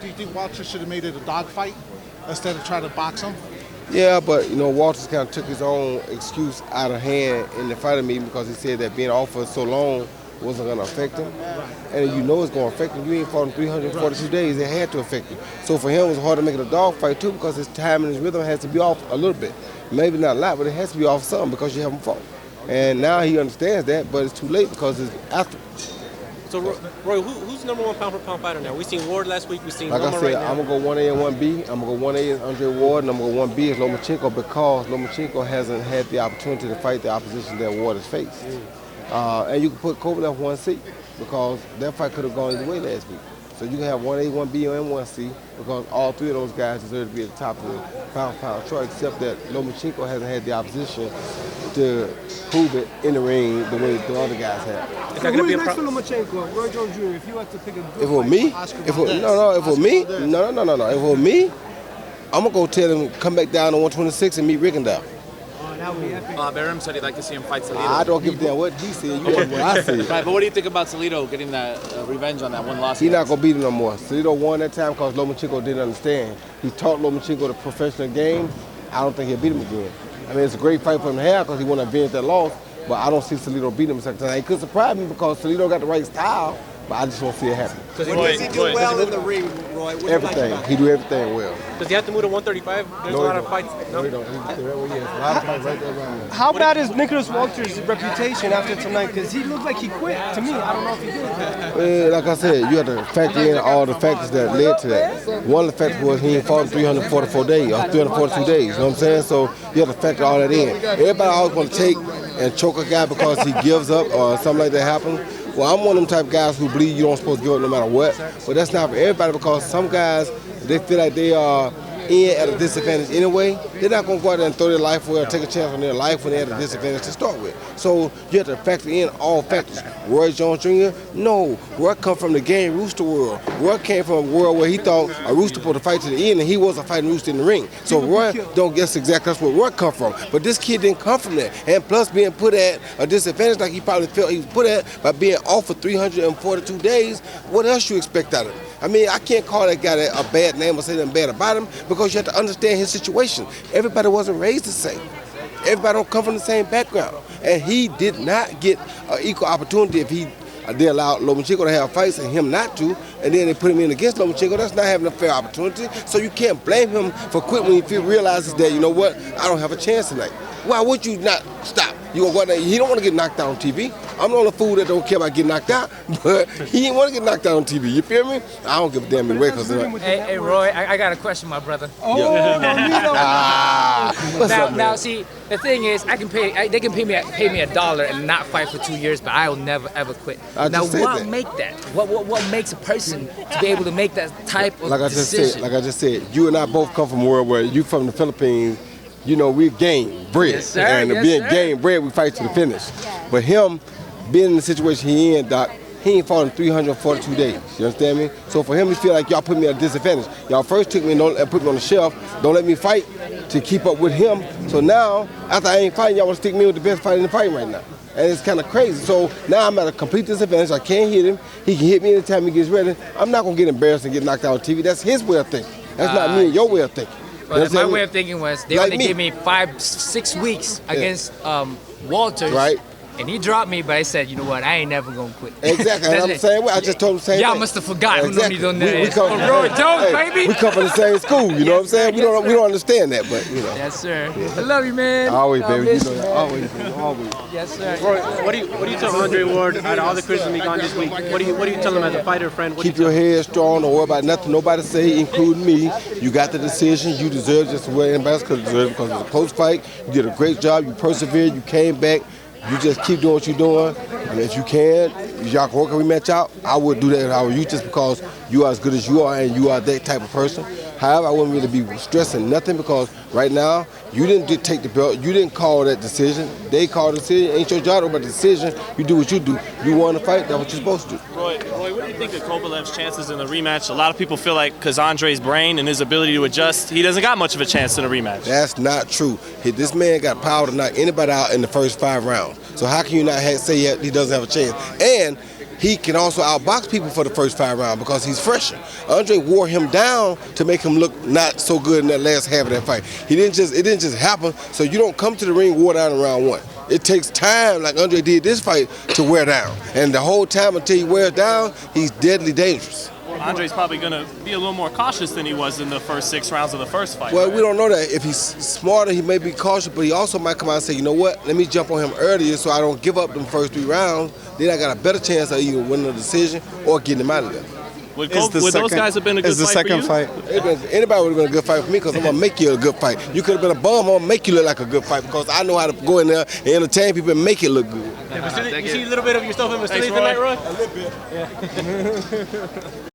Do you think Walter should have made it a dogfight instead of trying to box him? Yeah, but you know, Walters kind of took his own excuse out of hand in the fighting meeting because he said that being off for so long wasn't going to affect him. And you know it's going to affect him. You ain't fought in 342 days. It had to affect him. So for him, it was hard to make it a dog fight too because his time and his rhythm has to be off a little bit. Maybe not a lot, but it has to be off some because you haven't fought. And now he understands that, but it's too late because it's after. So, Roy, who's number one pound-for-pound fighter now? We've seen Ward last week. We've seen Like Loma I said, right now. I'm going to go 1A and 1B. I'm going to go 1A is Andre Ward, and I'm going to go 1B is Lomachenko because Lomachenko hasn't had the opportunity to fight the opposition that Ward has faced. And you can put Kovalev 1C because that fight could have gone either way last week. So you can have 1A, 1B, and 1C because all three of those guys deserve to be at the top of the pound-for-pound chart, except that Lomachenko hasn't had the opposition to prove it in the ring the way the other guys have. So who's next for Lomachenko? Roy Jones Jr., if you had to pick a good If it were me, if it were me, I'm going to go tell him come back down to 126 and meet Rickendall. That would be epic. Barum said he'd like to see him fight Salido. I don't give a damn what he said. You want what I said. Right, but what do you think about Salido getting that revenge on that one loss? He's not going to beat him no more. Salido won that time because Lomachenko didn't understand. He taught Lomachenko the professional game. I don't think he'll beat him again. I mean, it's a great fight for him to have because he want to avenge that loss, but I don't see Salido beat him a second time. He could surprise me because Salido got the right style, but I just don't see it happen. What does he do well in the ring, Roy? Everything. He do everything well. Does he have to move to 135? There's a lot of fights. No, he don't. He right where he is. A lot of fights right there around him. How bad is Nicholas Walters' reputation after tonight? Because he looked like he quit to me. I don't know if he did. Well, like I said, you have to factor in all the factors that led to that. One of the factors was he ain't fought in 344 days or 342 days. You know what I'm saying? So you have to factor all that in. Everybody always want to take and choke a guy because he gives up or something like that happens. Well, I'm one of them type of guys who believe you don't supposed to give up no matter what. But that's not for everybody because some guys, they feel like they are in at a disadvantage anyway. They're not going to go out there and throw their life away or take a chance on their life when they're at a disadvantage to start with. So you have to factor in all factors. Roy Jones Jr., no. Roy come from the game rooster world. Roy came from a world where he thought a rooster supposed to fight to the end and he was a fighting rooster in the ring. So Roy don't guess exactly that's where Roy come from. But this kid didn't come from that. And plus being put at a disadvantage like he probably felt he was put at by being off for 342 days, what else you expect out of him? I mean, I can't call that guy a bad name or say something bad about him because you have to understand his situation. Everybody wasn't raised the same. Everybody don't come from the same background. And he did not get an equal opportunity if they allowed Lomachenko to have fights and him not to, and then they put him in against Lomachenko. That's not having a fair opportunity. So you can't blame him for quitting when he realizes that, you know what, I don't have a chance tonight. Why would you not stop? You gonna go out there, he don't want to get knocked out on TV. I'm the only fool that don't care about getting knocked out, but he didn't want to get knocked out on TV. You feel me? I don't give a damn anyway. Hey, Roy, I got a question, my brother. Oh, no, Now, see, the thing is, they can pay me $1 and not fight for 2 years, but I'll never ever quit. Now, what make that? What makes a person to be able to make that type of decision? Like I just said, you and I both come from a world where you from the Philippines. You know, we're game bred. Yes, sir. And being game bred, we fight to the finish. But him, being in the situation he in, Doc, he ain't fought in 342 days. You understand me? So for him, he feel like y'all put me at a disadvantage. Y'all first took me and put me on the shelf. Don't let me fight to keep up with him. So now, after I ain't fighting, y'all want to stick me with the best fighter in the fight right now. And it's kind of crazy. So now I'm at a complete disadvantage. I can't hit him. He can hit me anytime he gets ready. I'm not going to get embarrassed and get knocked out on TV. That's his way of thinking. That's not me and your way of thinking. Well, my way of thinking was they only gave me 5-6 weeks against Walters. Right. And he dropped me, but I said, you know what, I ain't never gonna quit. Exactly, and I'm the same way. I just told him the same thing. Y'all must have forgot. Exactly. Who knows me on that? Roy Jones, baby. We come from the same school, you know what I'm saying? We don't understand that, but you know. Yes, sir. I love you, man. Always, baby. You know that. Always. Yes, sir. Roy, what do you tell Andre Ward out of all the criticism he got this week? What do you tell him as a fighter friend? Keep your head strong. Don't worry about nothing nobody say, including me. You got the decision. You deserve just what anybody else could deserve because it was a close fight. You did a great job. You persevered. You came back. You just keep doing what you're doing. And if you can, y'all can work a rematch out. I would do that if I were you just because you are as good as you are and you are that type of person. However, I wouldn't really be stressing nothing because right now, you didn't take the belt. You didn't call that decision. They called the decision. Ain't your job about the decision. You do what you do. You want to fight, that's what you're supposed to do. Roy, what do you think of Kovalev's chances in the rematch? A lot of people feel like because Andre's brain and his ability to adjust, he doesn't got much of a chance in a rematch. That's not true. This man got power to knock anybody out in the first 5 rounds. So how can you not say he doesn't have a chance? And he can also outbox people for the first 5 rounds because he's fresher. Andre wore him down to make him look not so good in that last half of that fight. It didn't just happen. So you don't come to the ring wore down in round 1. It takes time, like Andre did this fight, to wear down. And the whole time until he wears down, he's deadly dangerous. Andre's probably going to be a little more cautious than he was in the first 6 rounds of the first fight. Well, right? we don't know that. If he's smarter, he may be cautious, but he also might come out and say, you know what, let me jump on him earlier so I don't give up them first 3 rounds. Then I got a better chance of either winning the decision or getting him out of there. Would those guys have been a good fight for you? Anybody would have been a good fight for me because I'm going to make you a good fight. You could have been a bum, I'm going to make you look like a good fight because I know how to go in there and entertain people and make it look good. You see a little bit of yourself in the streets tonight, Roy? A little bit. Yeah.